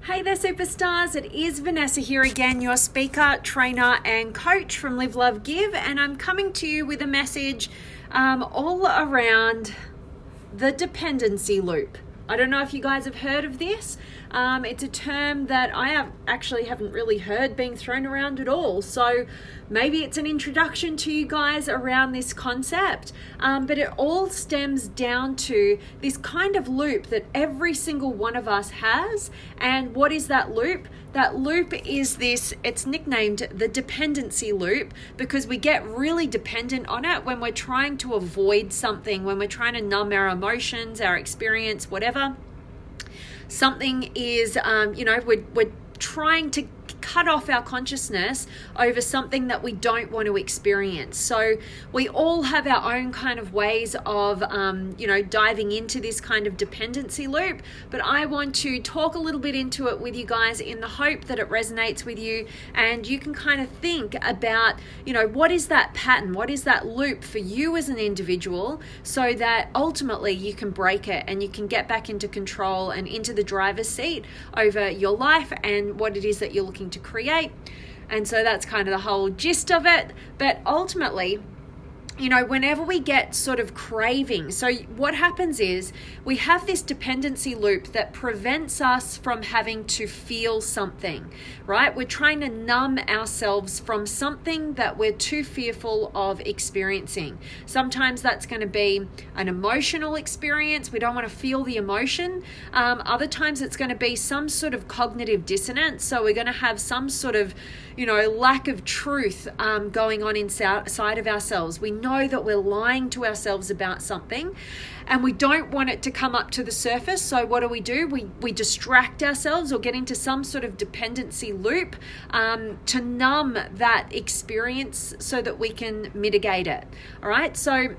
Hey there, superstars. It is Vanessa here again, your speaker, trainer, and coach from Live, Love, Give. And I'm coming to you with a message all around the dependency loop. I don't know if you guys have heard of this. It's a term that I haven't really heard being thrown around at all. So maybe it's an introduction to you guys around this concept. But it all stems down to this kind of loop that every single one of us has. And what is that loop? That loop is it's nicknamed the dependency loop because we get really dependent on it when we're trying to avoid something, when we're trying to numb our emotions, our experience, whatever. Something is, we're trying to cut off our consciousness over something that we don't want to experience. So we all have our own kind of ways of, diving into this kind of dependency loop. But I want to talk a little bit into it with you guys in the hope that it resonates with you and you can kind of think about, what is that pattern? What is that loop for you as an individual so that ultimately you can break it and you can get back into control and into the driver's seat over your life and what it is that you're looking to create. And so that's kind of the whole gist of it. But ultimately, whenever we get sort of craving, so what happens is we have this dependency loop that prevents us from having to feel something, right? We're trying to numb ourselves from something that we're too fearful of experiencing. Sometimes that's going to be an emotional experience. We don't want to feel the emotion. Other times it's going to be some sort of cognitive dissonance. So we're going to have some sort of, lack of truth going on inside of ourselves. We know that we're lying to ourselves about something and we don't want it to come up to the surface. So what do? We distract ourselves or get into some sort of dependency loop to numb that experience so that we can mitigate it. All right. So,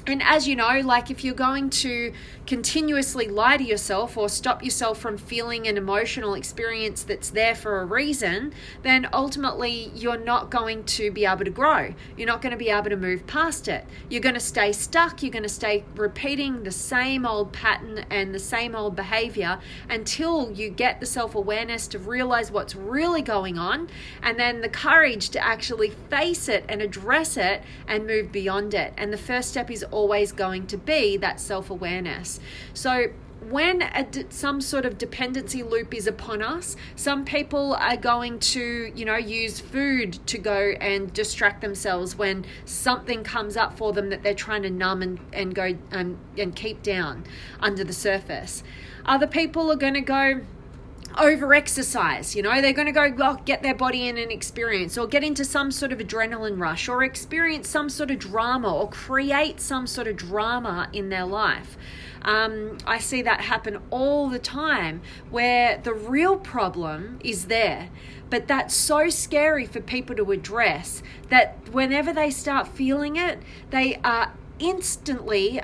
and as you know, like if you're going to continuously lie to yourself or stop yourself from feeling an emotional experience that's there for a reason, then ultimately you're not going to be able to grow. You're not going to be able to move past it. You're going to stay stuck. You're going to stay repeating the same old pattern and the same old behavior until you get the self-awareness to realize what's really going on and then the courage to actually face it and address it and move beyond it. And the first step is always going to be that self-awareness. So when some sort of dependency loop is upon us, some people are going to, use food to go and distract themselves when something comes up for them that they're trying to numb and go and keep down under the surface. Other people are going to go over exercise, they're going to go get their body in an experience or get into some sort of adrenaline rush or experience some sort of drama or create some sort of drama in their life. I see that happen all the time where the real problem is there, but that's so scary for people to address that whenever they start feeling it, they are instantly,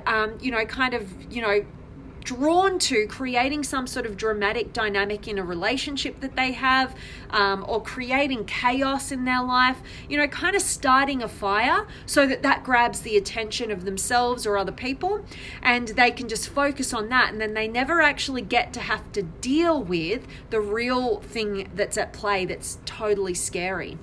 drawn to creating some sort of dramatic dynamic in a relationship that they have, or creating chaos in their life, kind of starting a fire so that grabs the attention of themselves or other people and they can just focus on that and then they never actually get to have to deal with the real thing that's at play that's totally scary.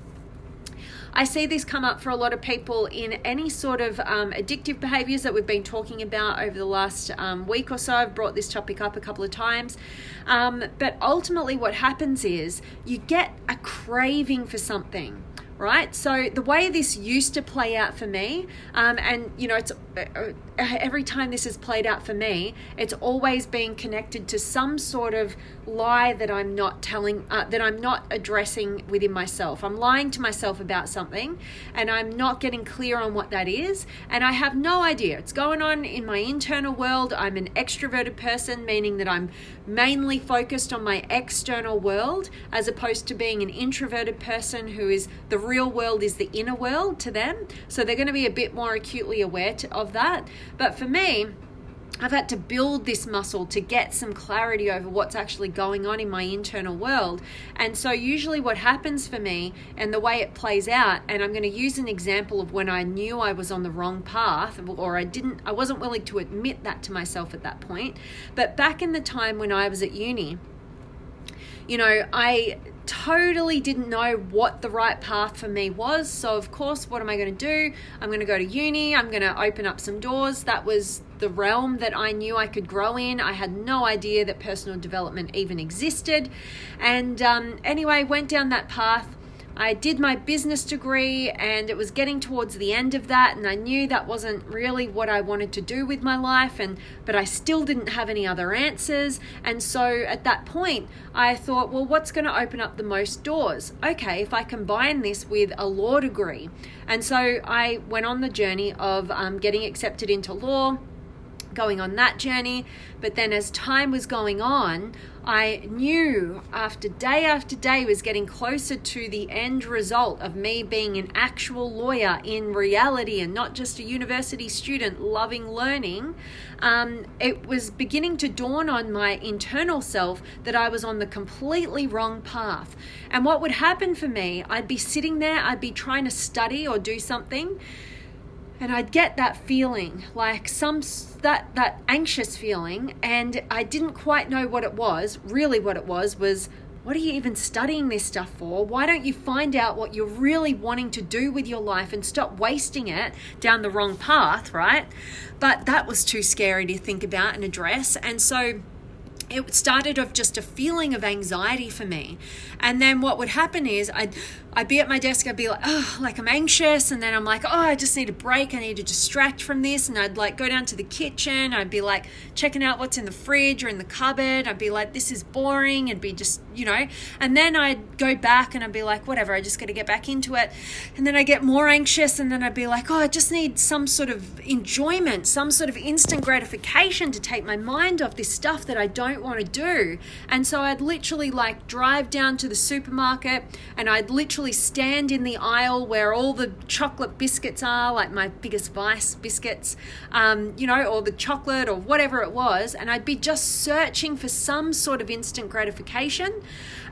I see this come up for a lot of people in any sort of addictive behaviors that we've been talking about over the last week or so. I've brought this topic up a couple of times. But ultimately what happens is you get a craving for something, right? So the way this used to play out for me, it's every time this has played out for me, it's always been connected to some sort of lie that I'm not telling, that I'm not addressing within myself. I'm lying to myself about something and I'm not getting clear on what that is. And I have no idea. It's going on in my internal world. I'm an extroverted person, meaning that I'm mainly focused on my external world as opposed to being an introverted person who is the real world is the inner world to them. So they're going to be a bit more acutely aware of that. But for me, I've had to build this muscle to get some clarity over what's actually going on in my internal world. And so usually what happens for me and the way it plays out, and I'm going to use an example of when I knew I was on the wrong path, or I wasn't willing to admit that to myself at that point. But back in the time when I was at uni, I totally didn't know what the right path for me was. So of course, what am I going to do? I'm going to go to uni. I'm going to open up some doors. That was the realm that I knew I could grow in. I had no idea that personal development even existed. And anyway, went down that path. I did my business degree, and it was getting towards the end of that, and I knew that wasn't really what I wanted to do with my life, but I still didn't have any other answers. And so at that point, I thought, well, what's going to open up the most doors? Okay, if I combine this with a law degree. And so I went on the journey of getting accepted into law, going on that journey. But then as time was going on, I knew after day was getting closer to the end result of me being an actual lawyer in reality and not just a university student loving learning. It was beginning to dawn on my internal self that I was on the completely wrong path. And what would happen for me, I'd be sitting there, I'd be trying to study or do something, and I'd get that feeling, like that anxious feeling, and I didn't quite know what it was. Really what it was, what are you even studying this stuff for? Why don't you find out what you're really wanting to do with your life and stop wasting it down the wrong path, right? But that was too scary to think about and address. And so it started off just a feeling of anxiety for me. And then what would happen is I'd be at my desk, I'd be like, oh, like I'm anxious. And then I'm like, oh, I just need a break. I need to distract from this. And I'd like go down to the kitchen. I'd be like checking out what's in the fridge or in the cupboard. I'd be like, this is boring. It'd be just, and then I'd go back and I'd be like, whatever, I just got to get back into it. And then I get more anxious. And then I'd be like, oh, I just need some sort of enjoyment, some sort of instant gratification to take my mind off this stuff that I don't want to do. And so I'd literally like drive down to the supermarket, and I'd literally stand in the aisle where all the chocolate biscuits are, like my Biggest Vice biscuits, or the chocolate or whatever it was, and I'd be just searching for some sort of instant gratification.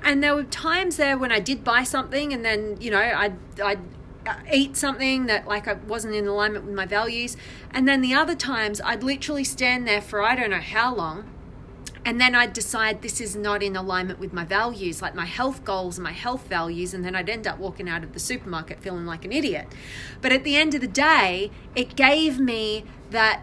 And there were times there when I did buy something, and then I'd eat something that like I wasn't in alignment with my values, and then the other times I'd literally stand there for I don't know how long. And then I'd decide this is not in alignment with my values, like my health goals and my health values. And then I'd end up walking out of the supermarket feeling like an idiot. But at the end of the day, it gave me that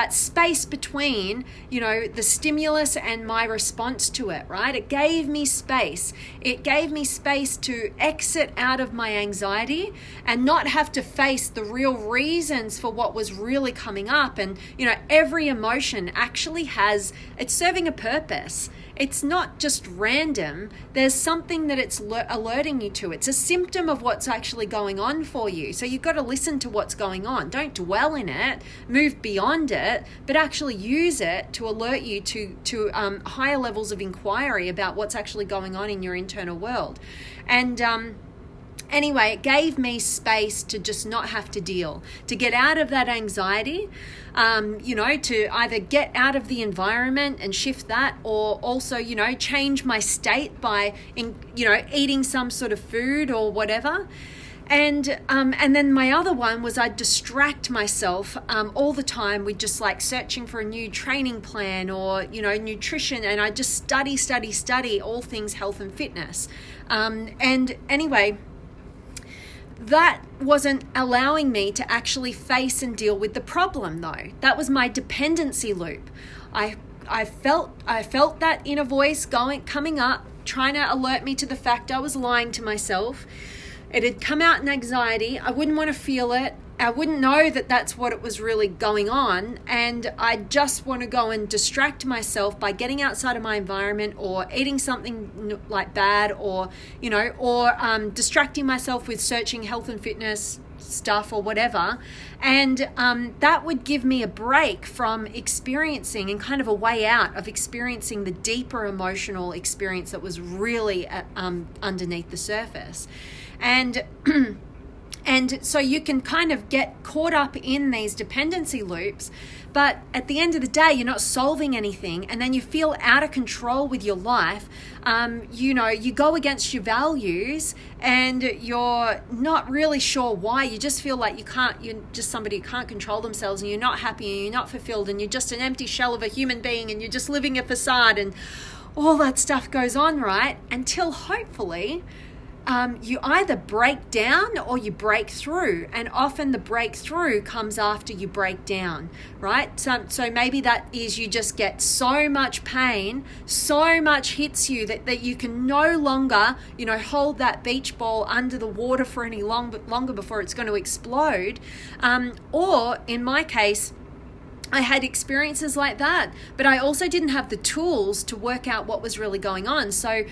space between, the stimulus and my response to it, right? It gave me space. It gave me space to exit out of my anxiety and not have to face the real reasons for what was really coming up. And, every emotion actually it's serving a purpose. It's not just random. There's something that it's alerting you to. It's a symptom of what's actually going on for you. So you've got to listen to what's going on. Don't dwell in it, move beyond it, but actually use it to alert you to higher levels of inquiry about what's actually going on in your internal world. And anyway, it gave me space to just not have to deal, to get out of that anxiety, to either get out of the environment and shift that, or also, change my state by, eating some sort of food or whatever. And then my other one was I'd distract myself all the time with just like searching for a new training plan or, nutrition. And I just study all things health and fitness. And anyway, that wasn't allowing me to actually face and deal with the problem though. That was my dependency loop. I felt that inner voice coming up, trying to alert me to the fact I was lying to myself. It had come out in anxiety. I wouldn't want to feel it. I wouldn't know that that's what it was really going on. And I just want to go and distract myself by getting outside of my environment or eating something like bad or distracting myself with searching health and fitness stuff or whatever. And that would give me a break from experiencing and kind of a way out of experiencing the deeper emotional experience that was really underneath the surface. And And so you can kind of get caught up in these dependency loops, but at the end of the day, you're not solving anything, and then you feel out of control with your life. You go against your values, and you're not really sure why. You just feel like you're just somebody who can't control themselves, and you're not happy, and you're not fulfilled, and you're just an empty shell of a human being, and you're just living a facade, and all that stuff goes on, right? Until hopefully you either break down or you break through, and often the breakthrough comes after you break down, right? So maybe that is you just get so much pain, so much hits you that you can no longer, hold that beach ball under the water for any longer before it's going to explode. Or in my case, I had experiences like that, but I also didn't have the tools to work out what was really going on. So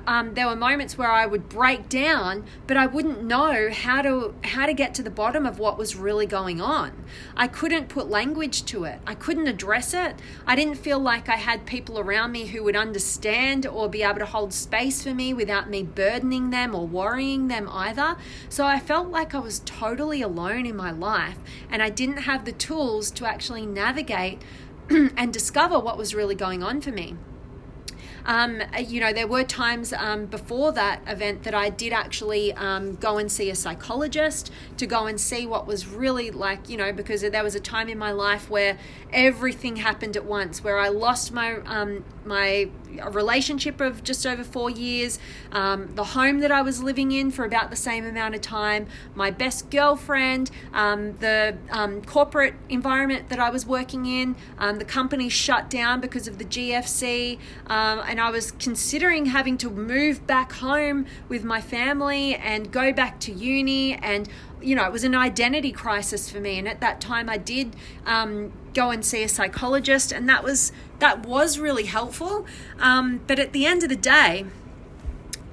there were moments where I would break down, but I wouldn't know how to get to the bottom of what was really going on. I couldn't put language to it. I couldn't address it. I didn't feel like I had people around me who would understand or be able to hold space for me without me burdening them or worrying them either. So I felt like I was totally alone in my life, and I didn't have the tools to actually navigate and discover what was really going on for me. There were times before that event that I did actually go and see a psychologist to go and see what was really like, because there was a time in my life where everything happened at once, where I lost my relationship of just over 4 years, the home that I was living in for about the same amount of time, my best girlfriend, the corporate environment that I was working in, the company shut down because of the GFC, and I was considering having to move back home with my family and go back to uni, and it was an identity crisis for me. And at that time I did go and see a psychologist, and that was really helpful, but at the end of the day,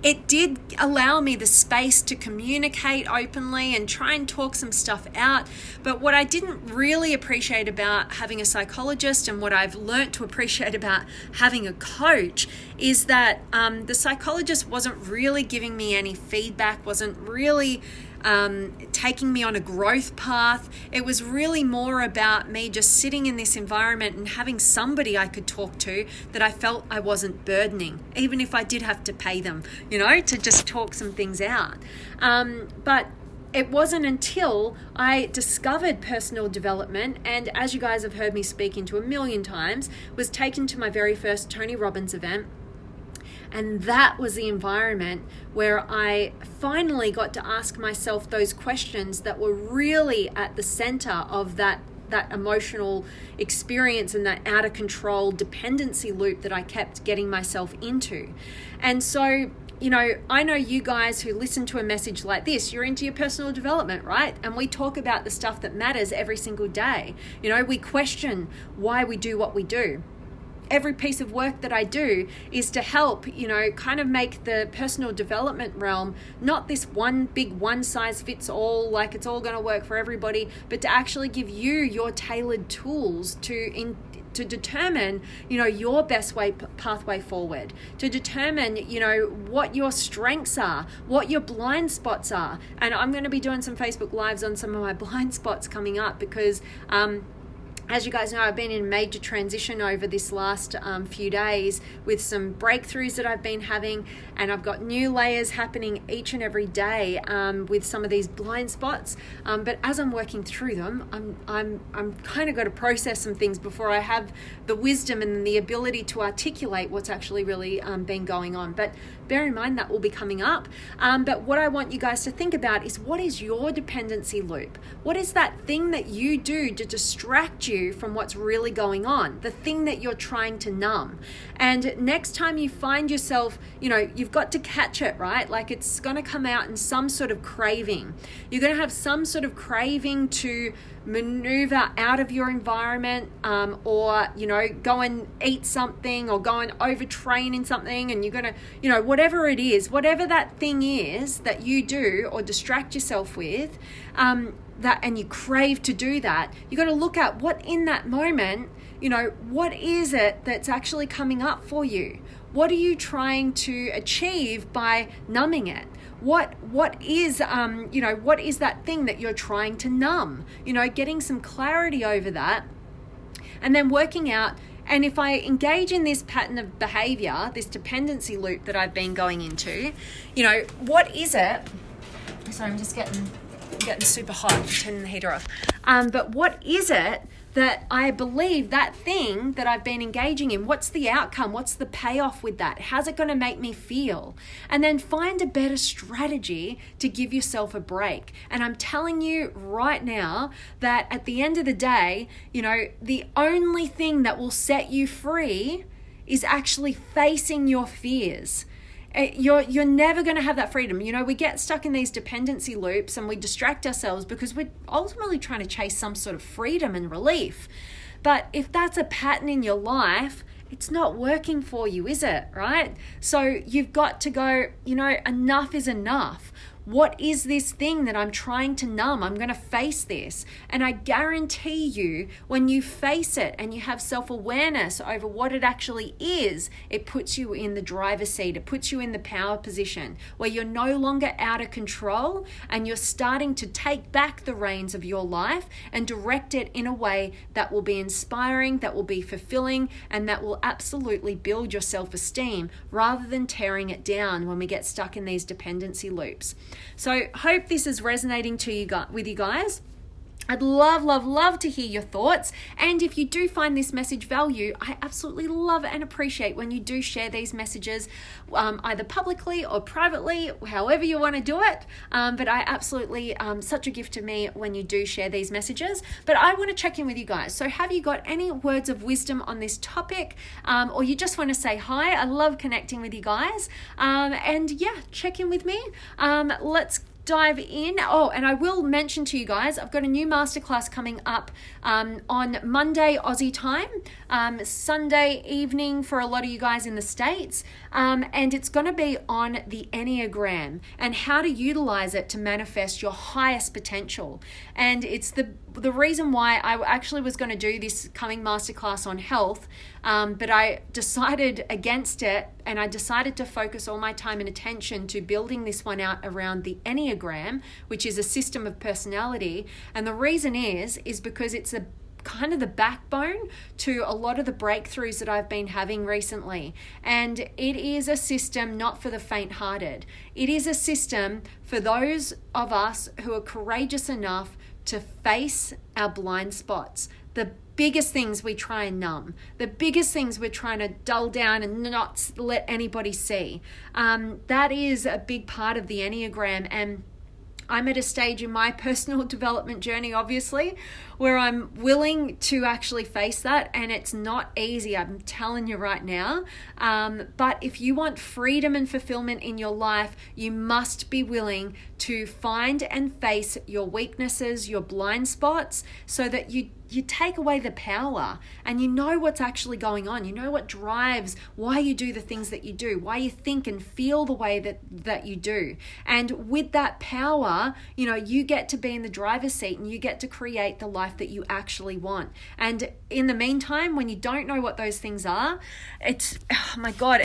it did allow me the space to communicate openly and try and talk some stuff out. But what I didn't really appreciate about having a psychologist, and what I've learned to appreciate about having a coach, is that the psychologist wasn't really giving me any feedback, wasn't really taking me on a growth path. It was really more about me just sitting in this environment and having somebody I could talk to that I felt I wasn't burdening, even if I did have to pay them, to just talk some things out. But it wasn't until I discovered personal development, and as you guys have heard me speak into a million times, was taken to my very first Tony Robbins event. And that was the environment where I finally got to ask myself those questions that were really at the center of that emotional experience and that out of control dependency loop that I kept getting myself into. And so, I know you guys who listen to a message like this, you're into your personal development, right? And we talk about the stuff that matters every single day. We question why we do what we do. Every piece of work that I do is to help, kind of make the personal development realm not this one big one size fits all, like it's all going to work for everybody, but to actually give you your tailored tools to determine, your best pathway forward, to determine, what your strengths are, what your blind spots are. And I'm going to be doing some Facebook Lives on some of my blind spots coming up, because as you guys know, I've been in major transition over this last few days with some breakthroughs that I've been having, and I've got new layers happening each and every day with some of these blind spots. But as I'm working through them, I'm kind of got to process some things before I have the wisdom and the ability to articulate what's actually really been going on. But bear in mind that will be coming up. But what I want you guys to think about is, what is your dependency loop? What is that thing that you do to distract you from what's really going on, the thing that you're trying to numb? And next time you find yourself, you've got to catch it, right? Like, it's going to come out in some sort of craving. You're going to have some sort of craving to maneuver out of your environment, or go and eat something, or go and overtrain in something, and you're going to whatever it is, whatever that thing is that you do or distract yourself with, and you crave to do that, you got to look at what in that moment, what is it that's actually coming up for you? What are you trying to achieve by numbing it? what is what is that thing that you're trying to numb? Getting some clarity over that, and then working out. And if I engage in this pattern of behavior, this dependency loop that I've been going into, what is it? Sorry, I'm just getting super hot. I'm turning the heater off. But what is it that I believe, that thing that I've been engaging in, what's the outcome? What's the payoff with that? How's it going to make me feel? And then find a better strategy to give yourself a break. And I'm telling you right now that at the end of the day, the only thing that will set you free is actually facing your fears. You're never going to have that freedom. We get stuck in these dependency loops and we distract ourselves because we're ultimately trying to chase some sort of freedom and relief. But if that's a pattern in your life, it's not working for you, is it? Right? So you've got to go, enough is enough. What is this thing that I'm trying to numb? I'm going to face this. And I guarantee you, when you face it and you have self-awareness over what it actually is, it puts you in the driver's seat. It puts you in the power position where you're no longer out of control and you're starting to take back the reins of your life and direct it in a way that will be inspiring, that will be fulfilling, and that will absolutely build your self-esteem rather than tearing it down when we get stuck in these dependency loops. So hope this is resonating with you guys. I'd love to hear your thoughts. And if you do find this message value, I absolutely love and appreciate when you do share these messages, either publicly or privately, however you want to do it. But I absolutely, such a gift to me when you do share these messages. But I want to check in with you guys. So have you got any words of wisdom on this topic? Or you just want to say hi? I love connecting with you guys. And yeah, check in with me. Let's dive in. Oh, and I will mention to you guys, I've got a new masterclass coming up on Monday Aussie time, Sunday evening for a lot of you guys in the States, and it's going to be on the Enneagram and how to utilize it to manifest your highest potential. And it's the reason why I actually was going to do this coming masterclass on health, but I decided against it, and I decided to focus all my time and attention to building this one out around the Enneagram, which is a system of personality. And the reason is because it's a kind of the backbone to a lot of the breakthroughs that I've been having recently. And it is a system not for the faint-hearted. It is a system for those of us who are courageous enough to face our blind spots, the biggest things we try and numb, the biggest things we're trying to dull down and not let anybody see. That is a big part of the Enneagram, and I'm at a stage in my personal development journey, obviously, where I'm willing to actually face that, and it's not easy, I'm telling you right now. But if you want freedom and fulfillment in your life, you must be willing to find and face your weaknesses, your blind spots, so that you take away the power and you know what's actually going on. You know what drives why you do the things that you do, why you think and feel the way that you do. And with that power, you get to be in the driver's seat and you get to create the life that you actually want. And in the meantime, when you don't know what those things are, it's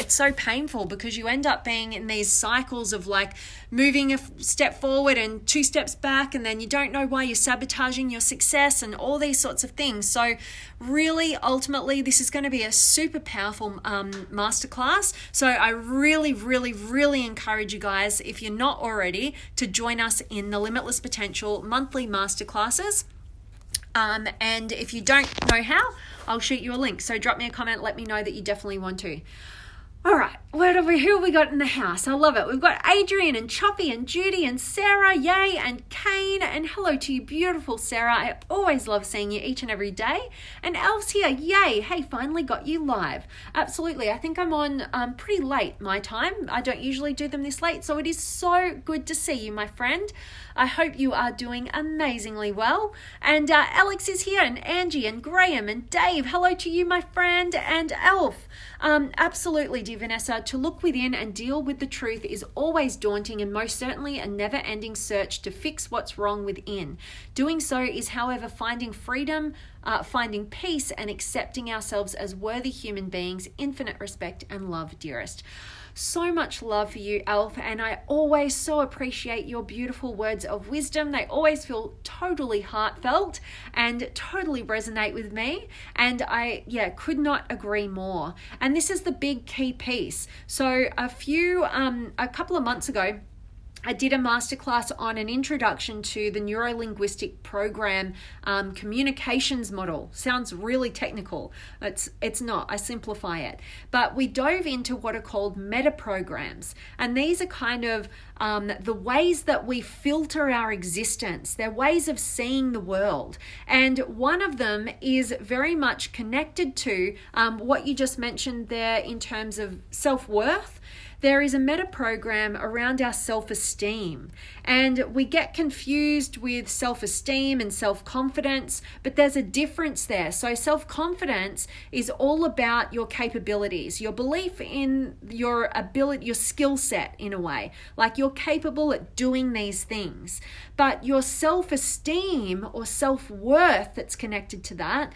so painful, because you end up being in these cycles of like moving a step forward and 2 steps back, and then you don't know why you're sabotaging your success and all these sorts of things. So really, ultimately, this is going to be a super powerful masterclass. So I really encourage you guys, if you're not already, to join us in the Limitless Potential monthly masterclasses. And if you don't know how, I'll shoot you a link. So drop me a comment, let me know that you definitely want to. All right, who have we got in the house? I love it. We've got Adrian and Choppy and Judy and Sarah, yay, and Kane. And hello to you, beautiful Sarah. I always love seeing you each and every day. And Elf's here, yay. Hey, finally got you live. Absolutely. I think I'm on pretty late my time. I don't usually do them this late, so it is so good to see you, my friend. I hope you are doing amazingly well. And Alex is here, and Angie and Graham and Dave. Hello to you, my friend, and Elf. Absolutely, dear Vanessa, to look within and deal with the truth is always daunting and most certainly a never-ending search to fix what's wrong within. Doing so is, however, finding freedom finding peace and accepting ourselves as worthy human beings, infinite respect and love, dearest. So much love for you, Elf, and I always so appreciate your beautiful words of wisdom. They always feel totally heartfelt and totally resonate with me, and I could not agree more. And this is the big key piece. So a couple of months ago, I did a masterclass on an introduction to the neuro-linguistic program communications model. Sounds really technical. It's not. I simplify it. But we dove into what are called meta programs. And these are kind of the ways that we filter our existence. They're ways of seeing the world. And one of them is very much connected to what you just mentioned there in terms of self-worth. There is a meta program around our self-esteem, and we get confused with self-esteem and self-confidence, but there's a difference there. So self-confidence is all about your capabilities, your belief in your ability, your skill set in a way, like you're capable at doing these things. But your self-esteem or self-worth that's connected to that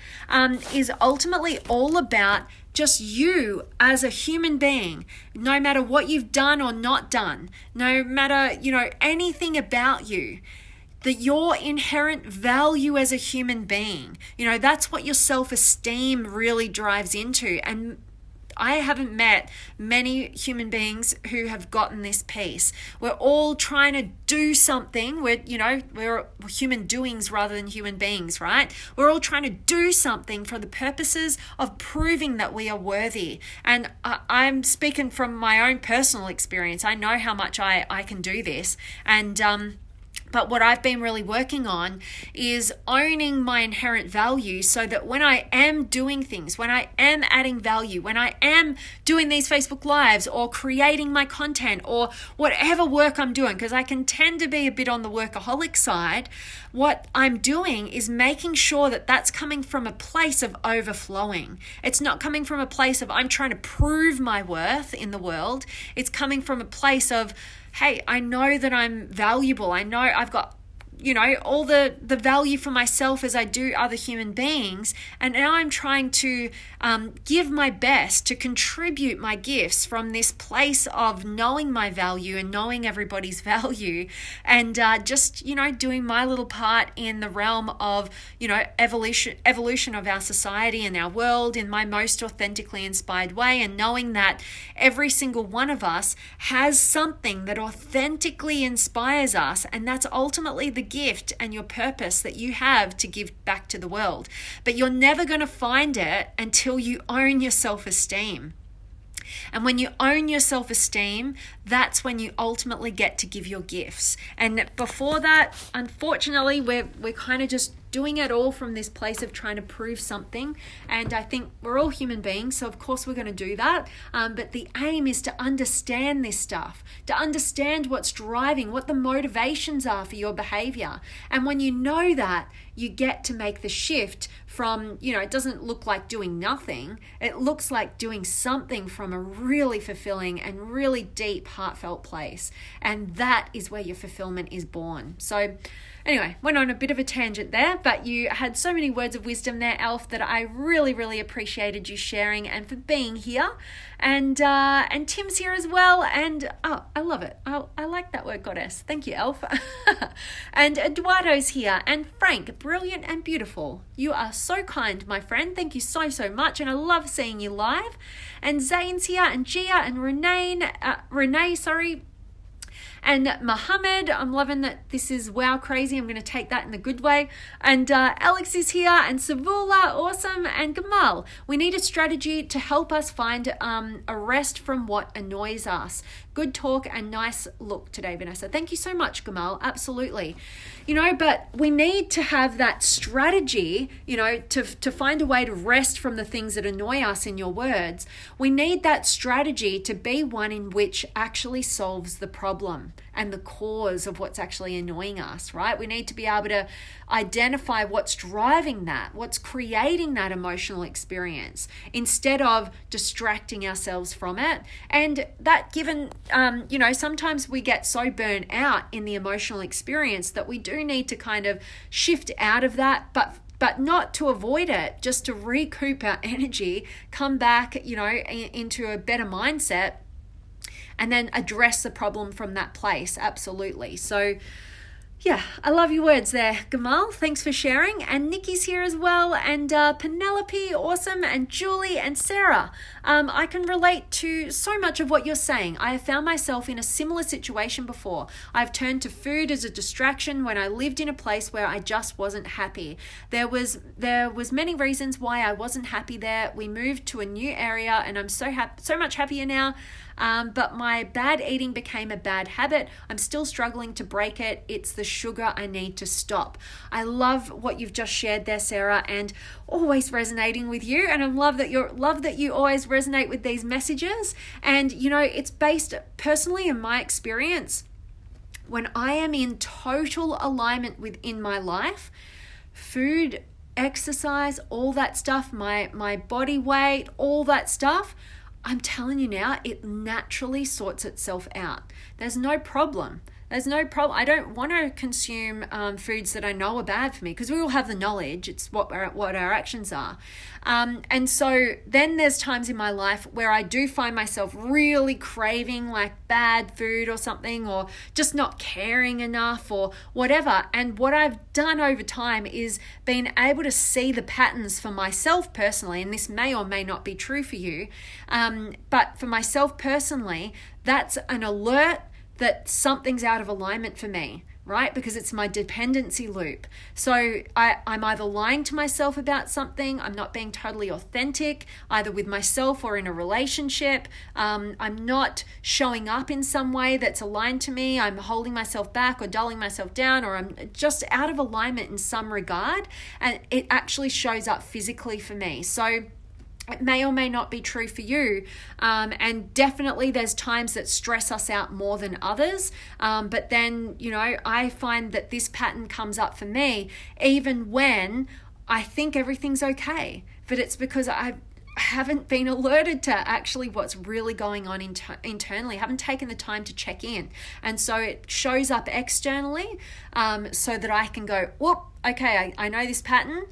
is ultimately all about just you as a human being, no matter what you've done or not done, no matter, anything about you, that your inherent value as a human being, that's what your self-esteem really drives into. And I haven't met many human beings who have gotten this piece. We're all trying to do something. We're human doings rather than human beings, right? We're all trying to do something for the purposes of proving that we are worthy. And I'm speaking from my own personal experience. I know how much I can do this. And but what I've been really working on is owning my inherent value so that when I am doing things, when I am adding value, when I am doing these Facebook Lives or creating my content or whatever work I'm doing, because I can tend to be a bit on the workaholic side, what I'm doing is making sure that that's coming from a place of overflowing. It's not coming from a place of I'm trying to prove my worth in the world. It's coming from a place of, hey, I know that I'm valuable. I know I've got, all the value for myself as I do other human beings. And now I'm trying to give my best to contribute my gifts from this place of knowing my value and knowing everybody's value, and just, doing my little part in the realm of, evolution of our society and our world in my most authentically inspired way, and knowing that every single one of us has something that authentically inspires us, and that's ultimately the gift and your purpose that you have to give back to the world. But you're never going to find it until you own your self-esteem. And when you own your self-esteem, that's when you ultimately get to give your gifts. And before that, unfortunately, we're kind of just doing it all from this place of trying to prove something. And I think we're all human beings, so of course we're going to do that. But the aim is to understand this stuff, to understand what's driving, what the motivations are for your behavior. And when you know that, you get to make the shift from, it doesn't look like doing nothing. It looks like doing something from a really fulfilling and really deep, heartfelt place. And that is where your fulfillment is born. So anyway, went on a bit of a tangent there, but you had so many words of wisdom there, Elf, that I really, really appreciated you sharing and for being here. And Tim's here as well. And I love it. I like that word, goddess. Thank you, Elf. And Eduardo's here. And Frank, brilliant and beautiful. You are so kind, my friend. Thank you so, so much. And I love seeing you live. And Zane's here, and Gia, and Renee, and Mohammed. I'm loving that this is wow crazy. I'm going to take that in the good way. And Alex is here, and Savula, awesome, and Gamal. We need a strategy to help us find a rest from what annoys us. Good talk and nice look today, Vanessa. Thank you so much, Gamal. Absolutely. But we need to have that strategy, to find a way to rest from the things that annoy us, in your words. We need that strategy to be one in which actually solves the problem and the cause of what's actually annoying us, right? We need to be able to identify what's driving that, what's creating that emotional experience, instead of distracting ourselves from it. And that given, sometimes we get so burnt out in the emotional experience that we do need to kind of shift out of that. But but not to avoid it, just to recoup our energy, come back, into a better mindset, and then address the problem from that place. Absolutely. So yeah, I love your words there, Gamal. Thanks for sharing. And Nikki's here as well. And Penelope, awesome. And Julie and Sarah. I can relate to so much of what you're saying. I have found myself in a similar situation before. I've turned to food as a distraction when I lived in a place where I just wasn't happy. There was many reasons why I wasn't happy there. We moved to a new area and I'm so much happier now. But my bad eating became a bad habit. I'm still struggling to break it. It's the sugar I need to stop. I love what you've just shared there, Sarah, and always resonating with you. And I love that you always resonate with these messages. And it's based personally in my experience. When I am in total alignment within my life, food, exercise, all that stuff, my body weight, all that stuff, I'm telling you now, it naturally sorts itself out. There's no problem. I don't want to consume foods that I know are bad for me, because we all have the knowledge. It's what our actions are. And so then there's times in my life where I do find myself really craving like bad food or something, or just not caring enough or whatever. And what I've done over time is being able to see the patterns for myself personally, and this may or may not be true for you, but for myself personally, that's an alert that something's out of alignment for me, right? Because it's my dependency loop. So I'm either lying to myself about something, I'm not being totally authentic, either with myself or in a relationship. I'm not showing up in some way that's aligned to me. I'm holding myself back or dulling myself down, or I'm just out of alignment in some regard. And it actually shows up physically for me. So it may or may not be true for you. And definitely there's times that stress us out more than others. But then, I find that this pattern comes up for me even when I think everything's okay. But it's because I haven't been alerted to actually what's really going on internally. I haven't taken the time to check in. And so it shows up externally so that I can go, whoop, okay, I know this pattern.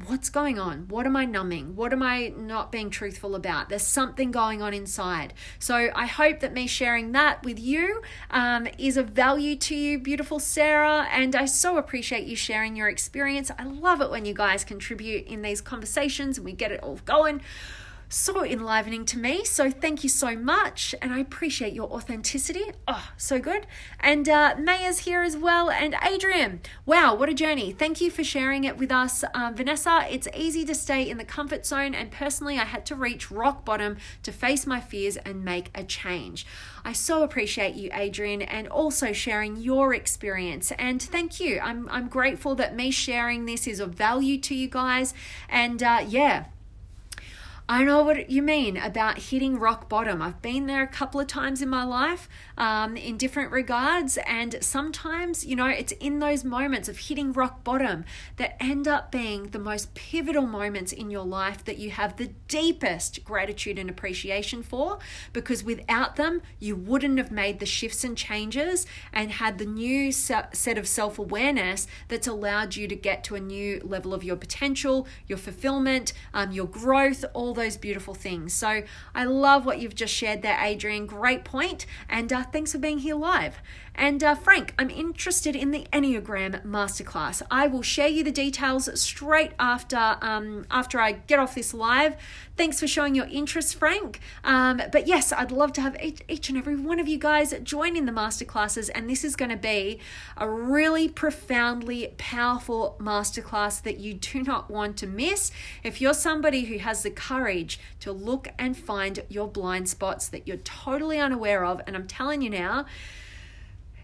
What's going on? What am I numbing? What am I not being truthful about? There's something going on inside. So I hope that me sharing that with you is of value to you, beautiful Sarah. And I so appreciate you sharing your experience. I love it when you guys contribute in these conversations and we get it all going. So enlivening to me. So thank you so much. And I appreciate your authenticity. Oh, so good. And Maya's here as well. And Adrian, wow, what a journey. Thank you for sharing it with us. Vanessa, it's easy to stay in the comfort zone. And personally, I had to reach rock bottom to face my fears and make a change. I so appreciate you, Adrian, and also sharing your experience. And thank you. I'm grateful that me sharing this is of value to you guys. And I know what you mean about hitting rock bottom. I've been there a couple of times in my life in different regards. And sometimes, it's in those moments of hitting rock bottom that end up being the most pivotal moments in your life that you have the deepest gratitude and appreciation for, because without them, you wouldn't have made the shifts and changes and had the new set of self-awareness that's allowed you to get to a new level of your potential, your fulfillment, your growth, all those beautiful things. So I love what you've just shared there, Adrian. Great point. And thanks for being here live. And Frank, I'm interested in the Enneagram Masterclass. I will share you the details straight after I get off this live. Thanks for showing your interest, Frank. But yes, I'd love to have each and every one of you guys join in the masterclasses. And this is going to be a really profoundly powerful masterclass that you do not want to miss. If you're somebody who has the courage to look and find your blind spots that you're totally unaware of, and I'm telling you now,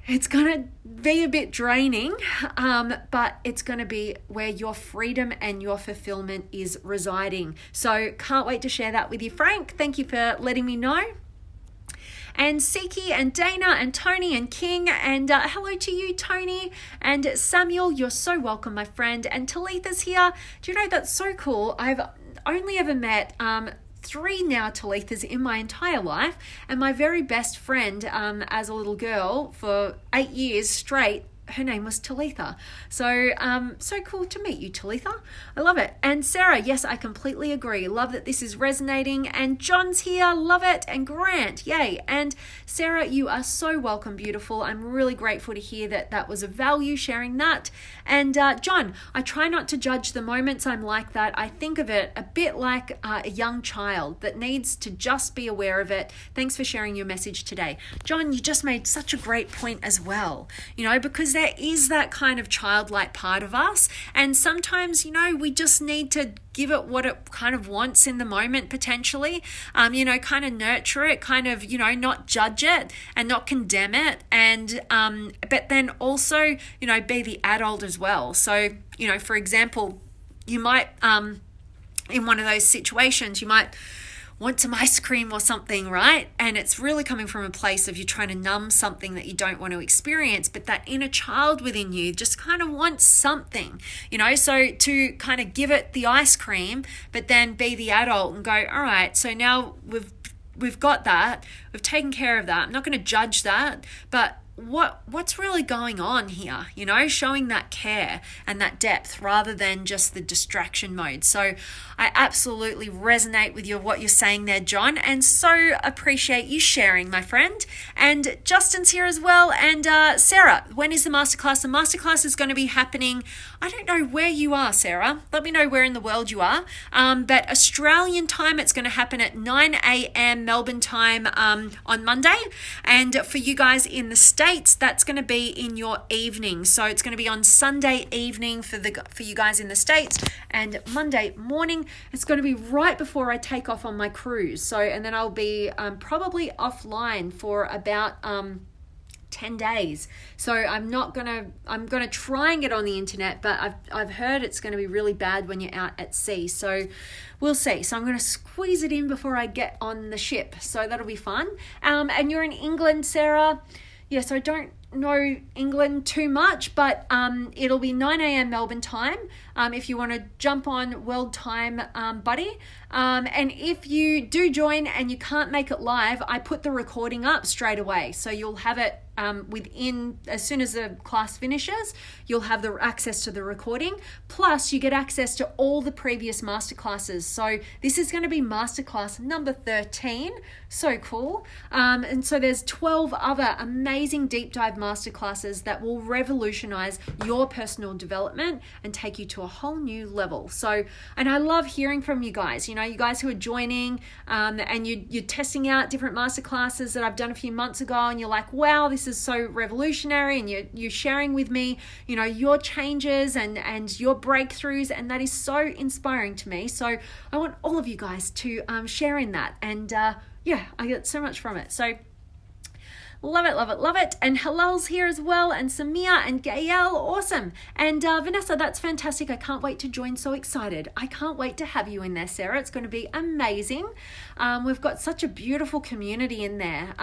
it's going to be a bit draining, but it's going to be where your freedom and your fulfillment is residing. So can't wait to share that with you, Frank. Thank you for letting me know. And Siki and Dana and Tony and King, and hello to you, Tony and Samuel. You're so welcome, my friend. And Talitha's here. Do you know, that's so cool. I've only ever met 3 now Talithas in my entire life, and my very best friend as a little girl for 8 years straight, her name was Talitha. So so cool to meet you, Talitha. I love it. And Sarah, yes, I completely agree. Love that this is resonating. And John's here, love it. And Grant, yay. And Sarah, you are so welcome, beautiful. I'm really grateful to hear that that was of value, sharing that. And John, I try not to judge the moments I'm like that. I think of it a bit like a young child that needs to just be aware of it. Thanks for sharing your message today. John, you just made such a great point as well, because there is that kind of childlike part of us. And sometimes, we just need to give it what it kind of wants in the moment, potentially, kind of nurture it, kind of, not judge it and not condemn it. And, but then also, be the adult as well. So, for example, you might, in one of those situations, you might want some ice cream or something, right? And it's really coming from a place of you trying to numb something that you don't want to experience, but that inner child within you just kind of wants something, so to kind of give it the ice cream, but then be the adult and go, all right, so now we've got that, we've taken care of that. I'm not going to judge that, but what's really going on here, showing that care and that depth rather than just the distraction mode. So I absolutely resonate with what you're saying there, John, and so appreciate you sharing, my friend. And Justin's here as well. And Sarah, when is the masterclass? The masterclass is going to be happening, I don't know where you are, Sarah. Let me know where in the world you are. But Australian time, it's going to happen at 9 a.m. Melbourne time on Monday. And for you guys in the States, that's going to be in your evening. So it's going to be on Sunday evening for you guys in the States, and Monday morning it's going to be right before I take off on my cruise. So, and then I'll be probably offline for about 10 days. So I'm going to try and get on the internet, but I've heard it's going to be really bad when you're out at sea. So we'll see. So I'm going to squeeze it in before I get on the ship. So that'll be fun. And you're in England, Sarah. Yes, I don't know England too much, but it'll be 9 a.m. Melbourne time if you want to jump on world time, buddy. And if you do join and you can't make it live, I put the recording up straight away. So you'll have it within, as soon as the class finishes, you'll have the access to the recording. Plus, you get access to all the previous masterclasses. So this is going to be masterclass number 13. So cool. And so there's 12 other amazing deep dive masterclasses that will revolutionize your personal development and take you to a whole new level. So, and I love hearing from you guys, you guys who are joining and you're testing out different masterclasses that I've done a few months ago, and you're like, wow, this is so revolutionary, and you're sharing with me, your changes and your breakthroughs, and that is so inspiring to me. So I want all of you guys to share in that, and I get so much from it. So love it, love it, love it. And Halal's here as well, and Samia and Gael, awesome. And Vanessa, that's fantastic. I can't wait to join, so excited. I can't wait to have you in there, Sarah. It's going to be amazing. We've got such a beautiful community in there.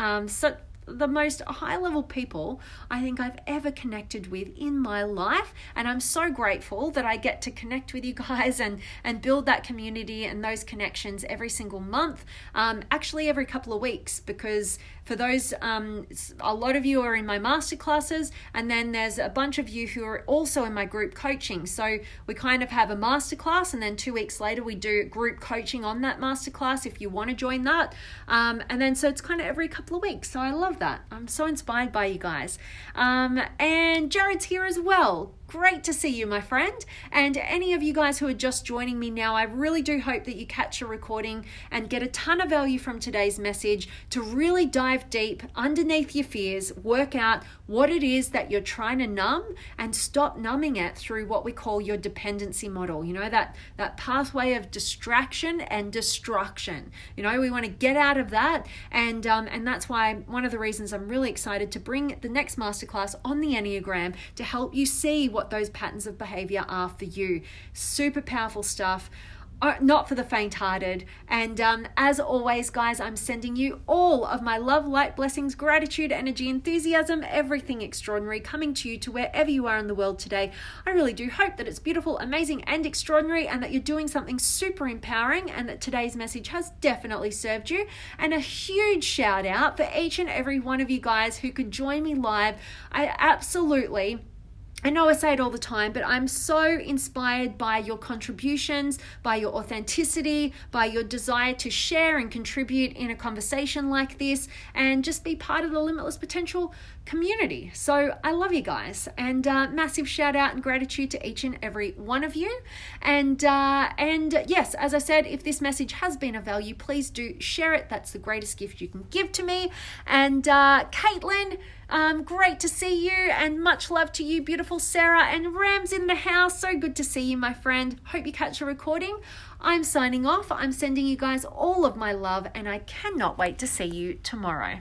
The most high-level people I think I've ever connected with in my life, and I'm so grateful that I get to connect with you guys and build that community and those connections every single month, actually every couple of weeks, because for those, a lot of you are in my masterclasses, and then there's a bunch of you who are also in my group coaching. So we kind of have a masterclass, and then 2 weeks later we do group coaching on that masterclass if you want to join that. And then so it's kind of every couple of weeks. So I love that. I'm so inspired by you guys. And Jared's here as well. Great to see you, my friend. And any of you guys who are just joining me now, I really do hope that you catch a recording and get a ton of value from today's message to really dive deep underneath your fears, work out what it is that you're trying to numb, and stop numbing it through what we call your dependency model. That pathway of distraction and destruction. We want to get out of that, and that's why one of the reasons I'm really excited to bring the next masterclass on the Enneagram to help you see what those patterns of behavior are for you. Super powerful stuff. Not for the faint-hearted. And as always, guys, I'm sending you all of my love, light, blessings, gratitude, energy, enthusiasm, everything extraordinary coming to you to wherever you are in the world today. I really do hope that it's beautiful, amazing, and extraordinary, and that you're doing something super empowering, and that today's message has definitely served you. And a huge shout out for each and every one of you guys who could join me live. I absolutely I know I say it all the time, but I'm so inspired by your contributions, by your authenticity, by your desire to share and contribute in a conversation like this, and just be part of the Limitless Potential community. So I love you guys, and massive shout out and gratitude to each and every one of you. And yes, as I said, if this message has been of value, please do share it. That's the greatest gift you can give to me. And Caitlin, great to see you, and much love to you, beautiful Sarah, and Ram's in the house. So good to see you, my friend. Hope you catch a recording. I'm signing off. I'm sending you guys all of my love, and I cannot wait to see you tomorrow.